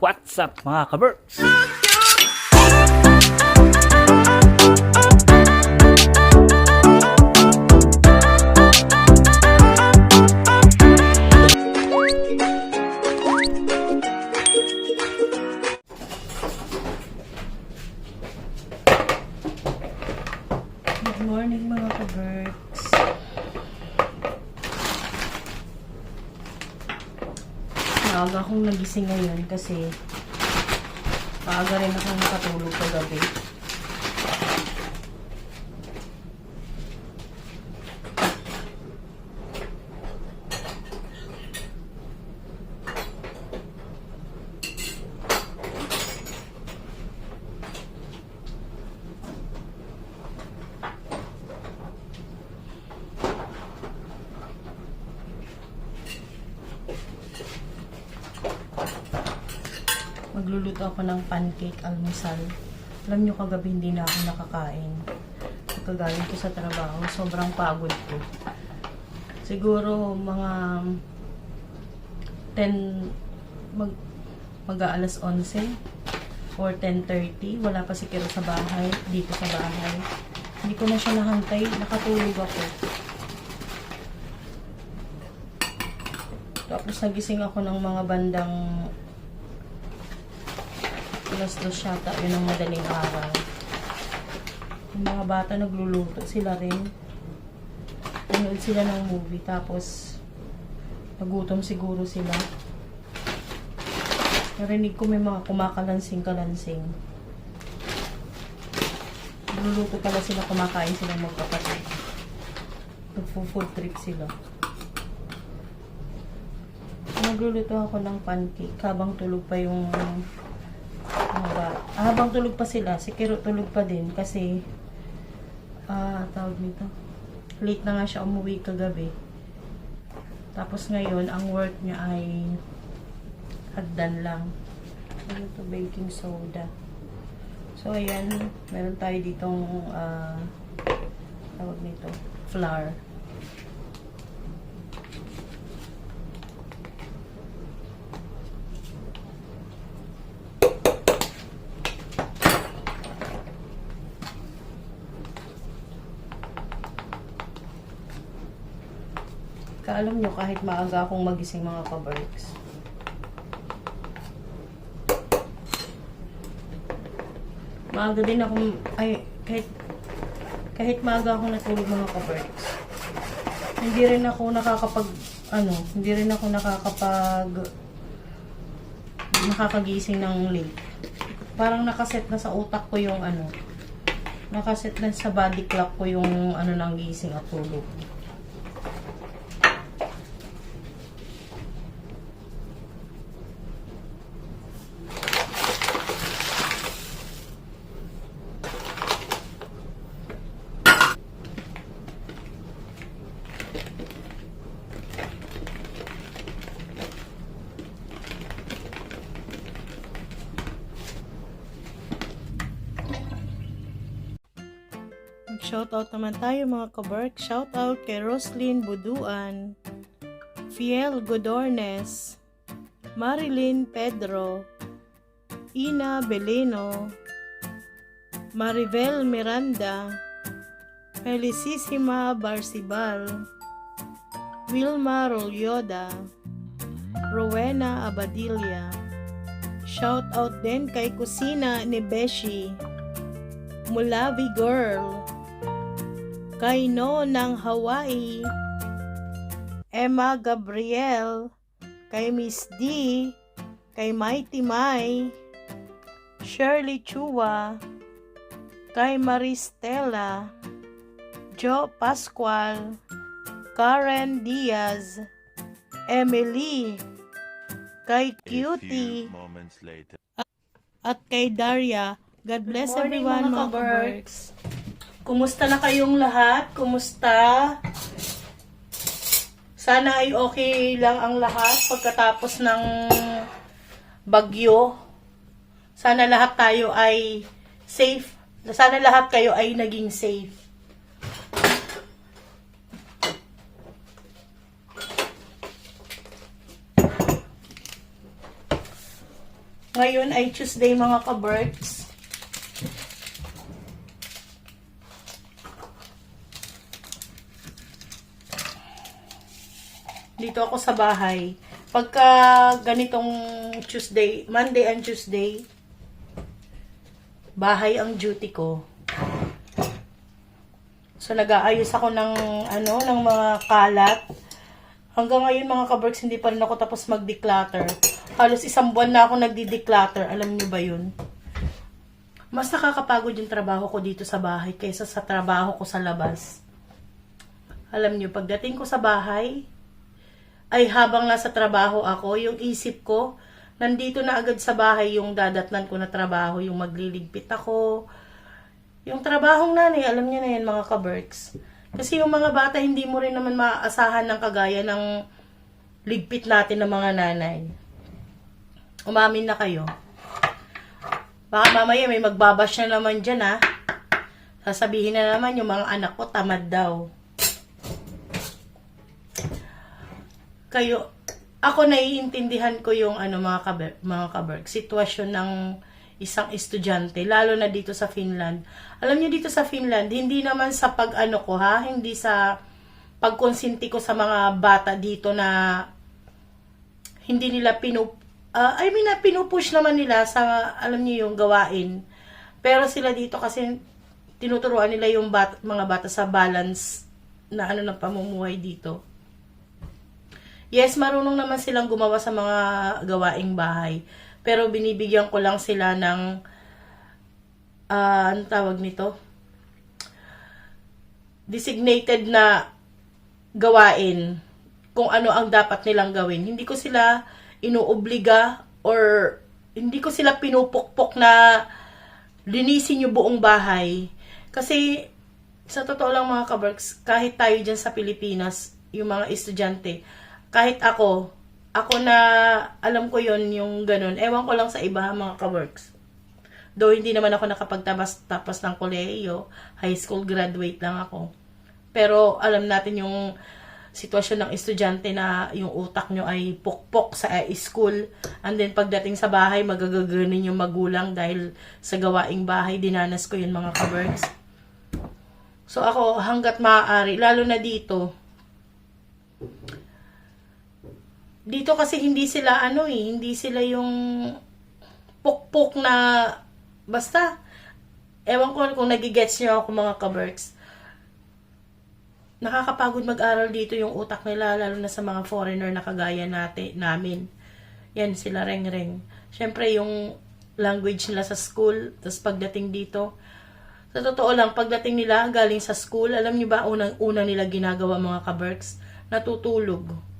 What's up mga kaberks? Good morning mga ka-birds. Maaga akong nagising ngayon kasi maaga rin akong nakatulog kagabi. Magluluto ako ng pancake almusal. Alam nyo, kagabi hindi na ako nakakain. Pagkagaling ko sa trabaho, sobrang pagod ko. Siguro mga 10, mag-aalas 11 or 10:30. Wala pa si Kiro sa bahay, dito sa bahay. Hindi ko na siya nahantay, nakatulog ako. Tapos nagising ako ng mga bandang alas 2 yata, yun ang madaling araw. Yung mga bata nagluluto, sila rin. Nanood sila ng movie, tapos nagutom siguro sila. Narinig ko may mga kumakalansing-kalansing. Nagluluto pala sila, kumakain silang magkapatid. Nagpo-food trip sila. Nagluluto ako ng pancake habang tulog pa yung habang tulog pa sila, si Kiro tulog pa din kasi tawag nito, late na nga siya umuwi kagabi. Tapos ngayon, ang work niya ay hagdan lang. Ano to, baking soda. So ayan, meron tayo ditong tawag nito, flour. Alam nyo, kahit maaga akong magising mga ka-birds, maaga din akong, kahit maaga akong natulog mga ka-birds, hindi rin ako nakakagising ng late. Parang nakaset na sa utak ko yung nakaset na sa body clock ko yung ng gising at tulog. Shoutout naman tayo mga kaberk. Shoutout kay Roslyn Buduan, Fiel Godornes, Marilyn Pedro, Ina Beleno, Maribel Miranda, Felicissima Barcibal, Wilma Rolyoda, Rowena Abadilla. Shoutout din kay Kusina ni Beshi, Mulavi Girl, kay No ng Hawaii, Emma Gabriel, kay Miss D, kay Mighty Mai, Shirley Chua, kay Maristela, Joe Pascual, Karen Diaz, Emily, kay Cutie, at kay Daria. God bless everyone mga ka-birds. Kumusta na kayong lahat? Kumusta? Sana ay okay lang ang lahat pagkatapos ng bagyo. Sana lahat tayo ay safe. Sana lahat kayo ay naging safe. Ngayon ay Tuesday mga ka-Berks. Dito ako sa bahay. Pagka ganitong Tuesday, Monday and Tuesday, bahay ang duty ko. So, nag-aayos ako ng, ng mga kalat. Hanggang ngayon, mga ka-Berks, hindi pa rin ako tapos mag-declutter. Halos 1 buwan na ako nagdi-declutter. Alam niyo ba yun? Mas nakakapagod yung trabaho ko dito sa bahay kaysa sa trabaho ko sa labas. Alam niyo, pagdating ko sa bahay, ay habang nasa trabaho ako, yung isip ko, nandito na agad sa bahay yung dadatnan ko na trabaho, yung magliligpit ako. Yung trabahong nanay, alam niyo na yan mga ka-Berks. Kasi yung mga bata, hindi mo rin naman maaasahan ng kagaya ng ligpit natin ng mga nanay. Umamin na kayo. Baka mamaya may magbabash na naman dyan ha. Sasabihin na naman yung mga anak ko tamad daw. Ako naiintindihan ko yung mga kaberg, sitwasyon ng isang estudyante, lalo na dito sa Finland. Alam niyo dito sa Finland, hindi naman sa hindi sa pagkonsinti ko sa mga bata dito na hindi nila pinupush naman nila sa, alam niyo yung gawain. Pero sila dito kasi tinuturuan nila yung mga bata sa balance na ng pamumuhay dito. Yes, marunong naman silang gumawa sa mga gawaing bahay. Pero binibigyan ko lang sila ng, ano tawag nito? Designated na gawain kung ano ang dapat nilang gawin. Hindi ko sila inuobliga or hindi ko sila pinupukpok na linisin yung buong bahay. Kasi, sa totoo lang mga kaberks, kahit tayo dyan sa Pilipinas, yung mga estudyante, kahit ako na alam ko yon yung ganun. Ewan ko lang sa iba mga ka-works. Though hindi naman ako nakapagtapos ng kolehiyo, high school graduate lang ako. Pero alam natin yung sitwasyon ng estudyante na yung utak nyo ay pukpok sa school. And then pagdating sa bahay, magagaganin yung magulang dahil sa gawaing bahay, dinanas ko yun mga ka-works. So ako hanggat maaari, lalo na dito kasi hindi sila hindi sila yung pukpok na basta ewan ko kung nagigets nyo ako mga ka-Berks. Nakakapagod mag-aral dito yung utak nila, lalo na sa mga foreigner na kagaya namin. Yan sila reng-reng. Syempre yung language nila sa school, tapos pagdating dito, sa totoo lang, pagdating nila galing sa school, alam niyo ba unang nila ginagawa mga ka-Berks? Natutulog.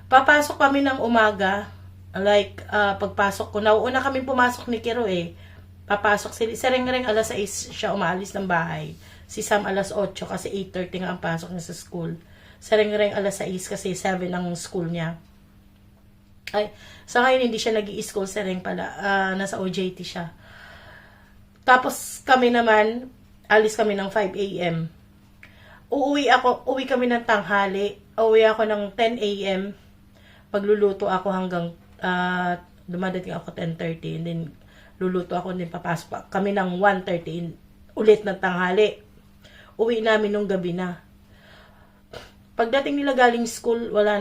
Papasok kami ng umaga, like, pagpasok ko, nauuna kami pumasok ni Kiro Papasok si Reng-Reng, alas 6 siya umaalis ng bahay. Si Sam alas 8 kasi 8:30 nga ang pasok niya sa school. Si Reng-Reng alas 6 kasi 7 ang school niya. Ay, sa ngayon hindi siya nag-i-school si Reng pala, nasa OJT siya. Tapos kami naman, alis kami ng 5 a.m. Uwi kami ng tanghali. Uwi ako ng 10 a.m. Pagluluto ako hanggang dumadating ako 10:30 and then luluto ako and then papasok kami ng 1:30 ulit ng tanghali. Uwi namin nung gabi na. Pagdating nila galing school, wala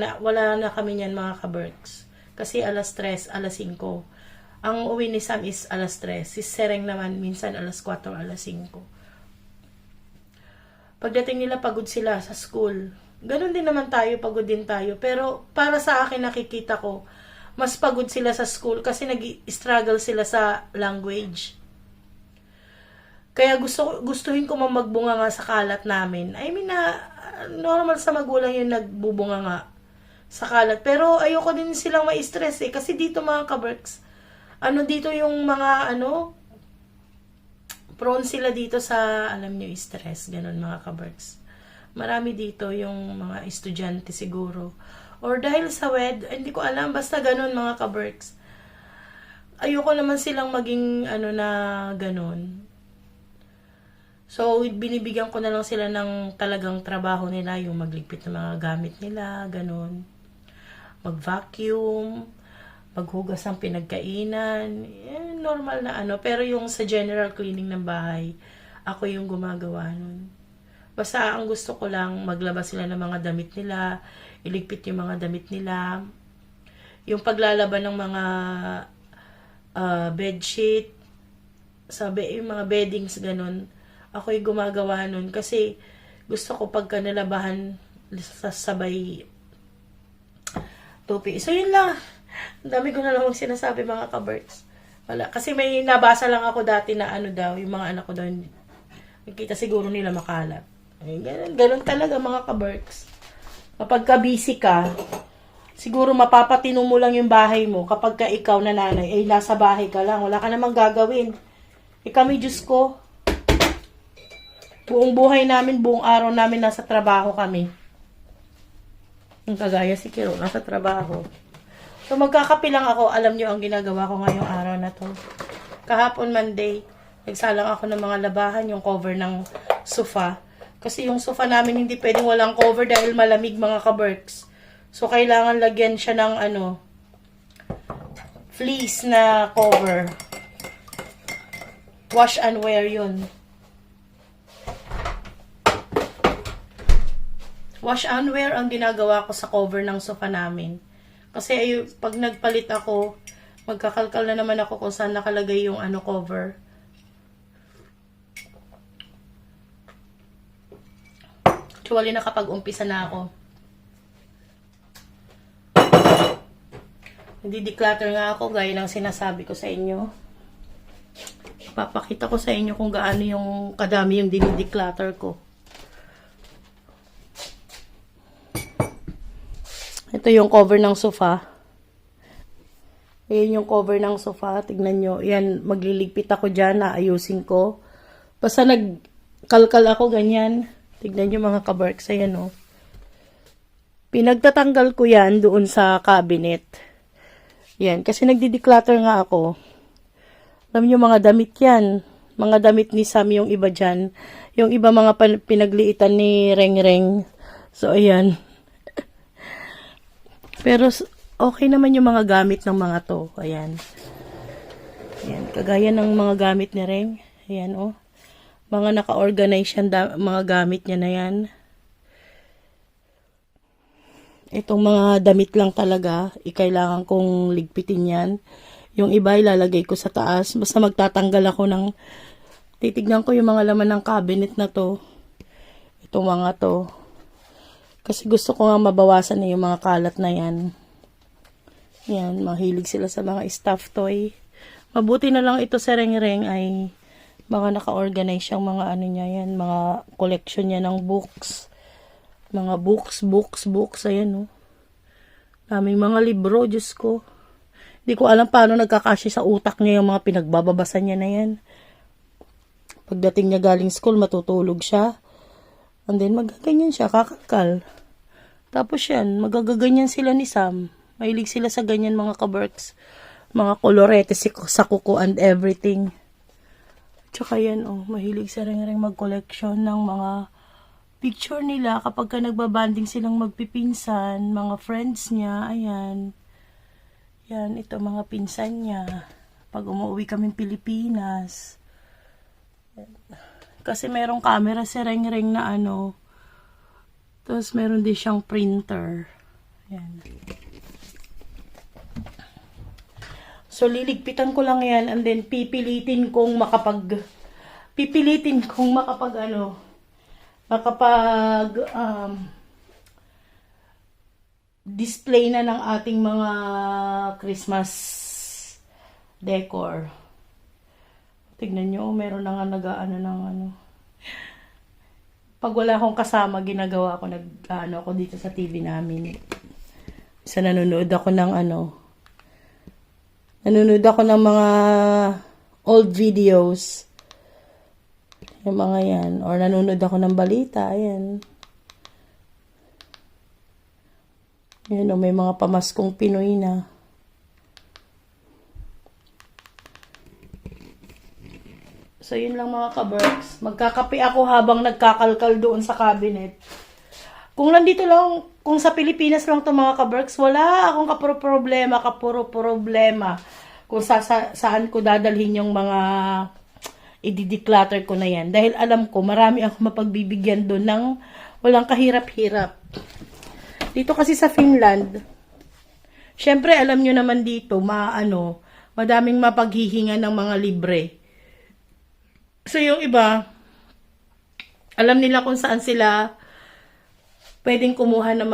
na kami niyan mga ka-Berks. Kasi alas 3, alas 5. Ang uwi ni Sam is alas 3. Si Sereng naman minsan alas 4, alas 5. Pagdating nila pagod sila sa school. Ganun din naman tayo, pagod din tayo. Pero para sa akin nakikita ko, mas pagod sila sa school kasi nag-struggle sila sa language. Kaya gustuhin ko magbunga nga sa kalat namin. I mean normal sa magulang yung nagbubunga nga sa kalat. Pero ayoko din silang ma-stress kasi dito mga ka-Berks, dito yung mga prone sila dito sa, alam nyo, stress. Ganun mga ka-Berks. Marami dito yung mga estudyante siguro. Or dahil sa hindi ko alam, basta ganun mga ka-Berks. Ayoko naman silang maging na ganun. So, binibigyan ko na lang sila ng talagang trabaho nila, yung magligpit ng mga gamit nila, ganun. Mag-vacuum, paghugas ng pinagkainan, normal na ano. Pero yung sa general cleaning ng bahay, ako yung gumagawa nun. Basta ang gusto ko lang, maglabas sila ng mga damit nila, iligpit yung mga damit nila, yung paglalaban ng mga bedsheet, yung mga beddings, ganun. Ako yung gumagawa nun kasi gusto ko pagka nalabahan, sabay tupi. So, yun lang. Ang dami ko na lang sinasabi, mga kaberks. Wala. Kasi may nabasa lang ako dati na ano daw, yung mga anak ko daw, nakita siguro nila makalat. Ay, ganun talaga, mga kaberks. Kapag ka-busy ka, siguro mapapatino mo lang yung bahay mo kapag ka ikaw na nanay, ay nasa bahay ka lang, wala ka namang gagawin. Kami, Diyos ko, buong buhay namin, buong araw namin nasa trabaho kami. Ang kagaya si Kiro, nasa trabaho. So, magkakape lang ako. Alam nyo ang ginagawa ko ngayong araw na to. Kahapon Monday, nagsalang ako ng mga labahan, yung cover ng sofa. Kasi yung sofa namin hindi pwedeng walang cover dahil malamig, mga kaberks. So, kailangan lagyan siya ng fleece na cover. Wash and wear yun. Wash and wear ang ginagawa ko sa cover ng sofa namin. Kasi pag nagpalit ako, magkakalkal na naman ako kung saan nakalagay yung cover. Actually, nakapag-umpisa na ako. Nagdi-declutter nga ako, gaya ng sinasabi ko sa inyo. Papakita ko sa inyo kung gaano yung kadami yung dinideclutter ko. Ito yung cover ng sofa. Ayan yung cover ng sofa. Tignan nyo. Yan, magliligpit ako dyan. Naayusin ko. Basta nagkalkal ako ganyan. Tignan nyo, mga kaberks. Ayan, oh. Pinagtatanggal ko yan doon sa cabinet. Yan. Kasi nagdi-declutter nga ako. Alam nyo, mga damit yan. Mga damit ni Sam yung iba dyan. Yung iba mga pinagliitan ni Reng-Reng. So, ayan. Pero, okay naman yung mga gamit ng mga to. Ayan. Ayan. Kagaya ng mga gamit ni Reng. Ayan, oh. Mga naka-organize yan, mga gamit niya na yan. Itong mga damit lang talaga, kailangan kong ligpitin yan. Yung iba ilalagay ko sa taas. Basta magtatanggal ako ng, titignan ko yung mga laman ng cabinet na to. Itong mga to. Kasi gusto ko nga mabawasan na yung mga kalat na yan. Yan, mahilig sila sa mga stuffed toy. Mabuti na lang ito sa Reng-Reng ay mga naka-organize yung mga niya yan, mga collection niya ng books. Mga books, ayan, oh. Daming mga libro, Diyos ko. Hindi ko alam paano nagkakasya sa utak niya yung mga pinagbababasa niya na yan. Pagdating niya galing school, matutulog siya. And then, magaganyan siya, kakalkal. Tapos yan, magagaganyan sila ni Sam. Mahilig sila sa ganyan, mga kaberks. Mga kolorete sa kuko and everything. Tsaka yan, oh, mahilig sa Reng-Reng mag-collection ng mga picture nila kapag ka nagbabanding silang magpipinsan, mga friends niya, ayan. Yan, ito mga pinsan niya. Pag umuwi kaming Pilipinas. Kasi merong camera si Reng-Reng na tapos meron din siyang printer. Yan. So, liligpitan ko lang yan and then pipilitin kong makapag display na ng ating mga Christmas decor. Tignan nyo, meron na nga pag wala akong kasama, ginagawa ko, ako dito sa TV namin. Isa nanonood ako ng mga old videos. Yung mga yan. Or nanonood ako ng balita. Ayan. Ayan, may mga pamaskong Pinoy na. So, yun lang, mga kaberks. Magkakape ako habang nagkakalkal doon sa cabinet. Kung nandito lang, kung sa Pilipinas lang to mga kaberks, wala akong kapuro-problema kung saan ko dadalhin yung mga i-declutter ko na yan. Dahil alam ko, marami akong mapagbibigyan doon ng walang kahirap-hirap. Dito kasi sa Finland, syempre alam nyo naman dito, madaming mapaghihinga ng mga libre. So yung iba, alam nila kung saan sila pwedeng kumuha ng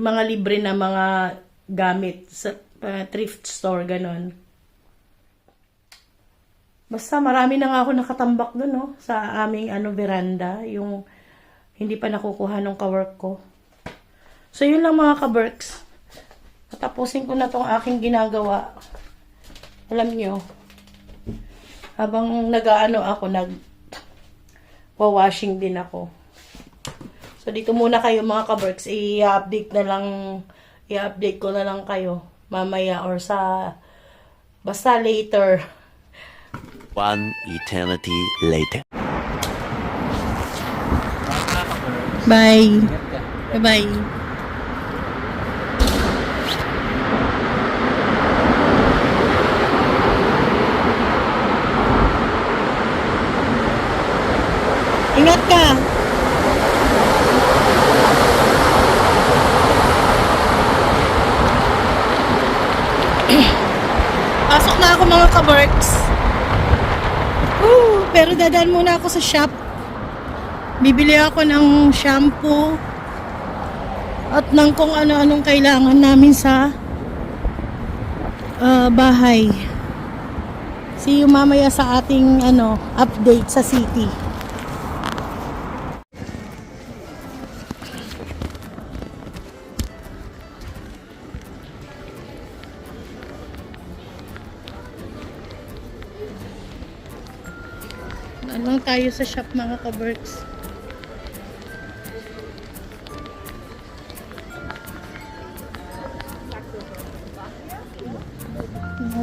mga libre na mga gamit sa thrift store, ganon. Basta marami na nga ako nakatambak doon, no, sa aming veranda, yung hindi pa nakukuha ng kawork ko. So yun lang mga kaberks. Tapusin ko na tong aking ginagawa. Alam nyo, habang nag-washing din ako. So, dito muna kayo mga kaberks. I-update ko na lang kayo mamaya or basta later. One eternity later. Bye. Bye-bye. Ingat ka. Pasok na ako mga kaberks. Pero dadaan muna ako sa shop. Bibili ako ng shampoo at ng kung ano-anong kailangan namin sa bahay. See you mamaya sa ating update sa city. Lang tayo sa shop mga kaberks.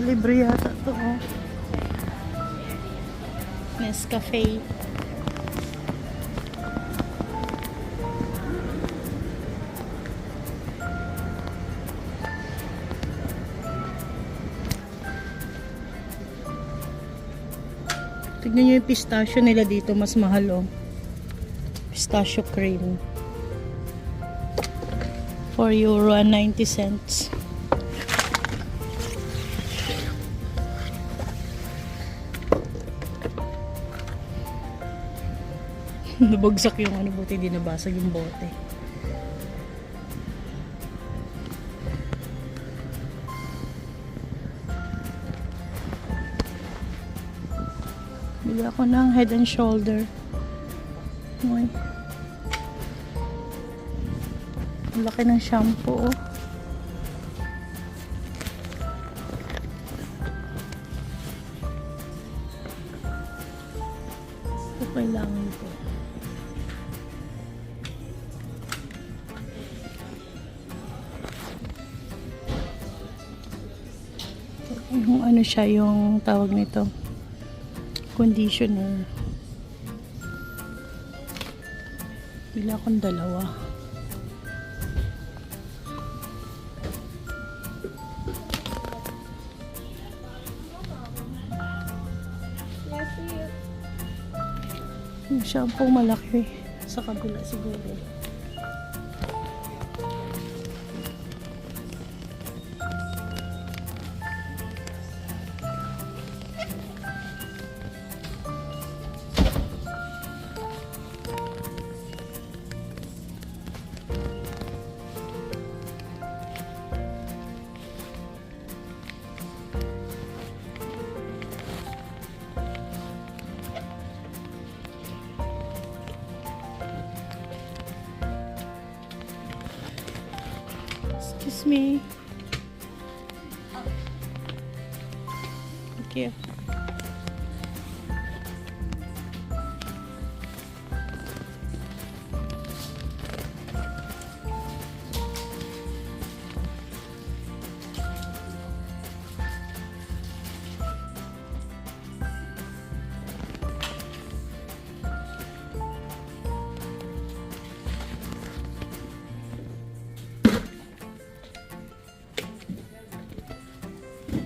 Libre yata ito, oh. Nescafe. Tignan nyo yung pistachio nila dito, mas mahal, oh. Pistachio cream. €4.90. Nabagsak yung buti di nabasag yung bote. Bili ako ng Head and Shoulder. Uy. Ang laki ng shampoo, oh. Ito kailangan ko. Yung ano siya, yung tawag nito, conditioner. Bili akong dalawa. Yung shampoo malaki sa kabila siguro. Excuse me. Thank you.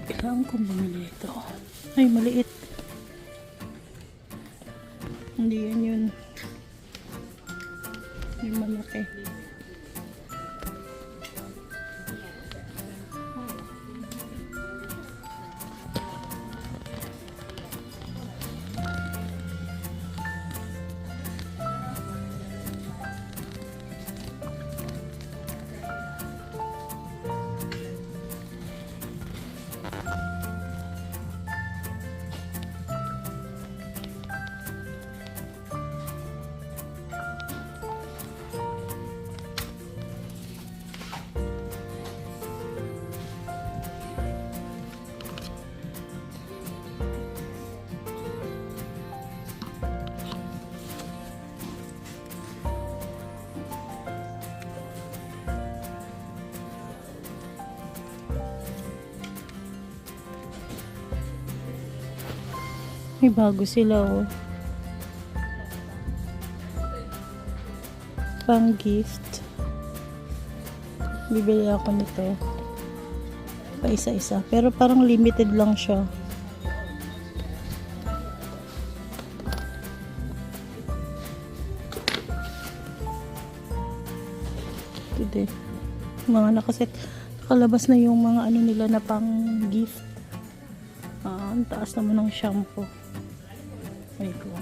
Kailangan kong bumili ito. Ay, maliit. Hindi yan yun. Yung malaki. May bago sila oh. Pang gift. Bibili ako nito. Pa isa-isa. Pero parang limited lang siya. Ito din. Mga nakaset. Nakalabas na yung mga ano nila na pang gift. Ang taas naman ng shampoo. Ay ko.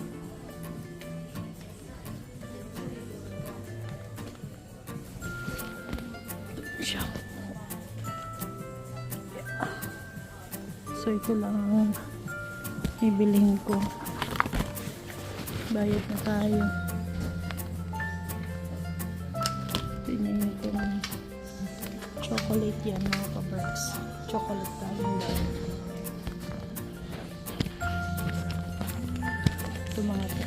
Shampoo. So ito lang ang ibilhin ko. Bayad na tayo. Pinayin ko ng chocolate yan mga kabarks. Chocolate tayo dahil. Ito mga ito.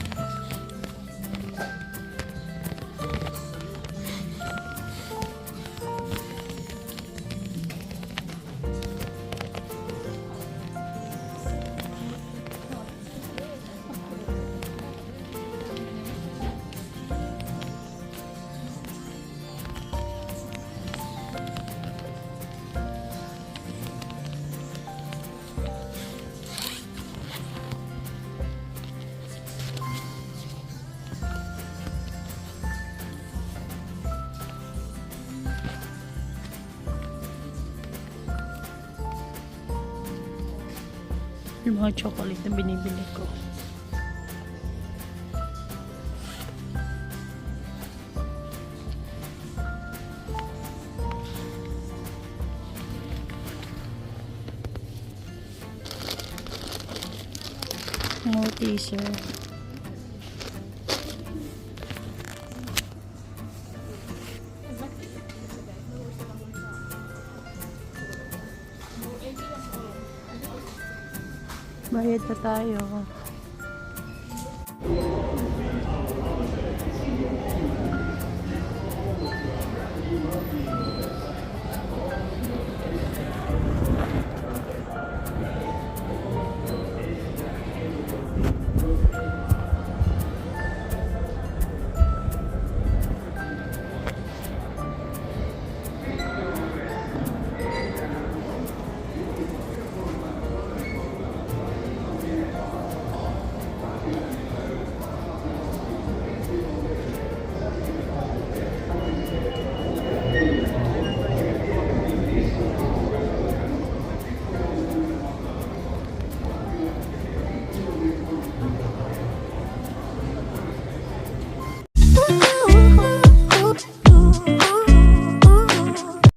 Yung mga chocolate na binibili ko. More teaser. Bayad na tayo.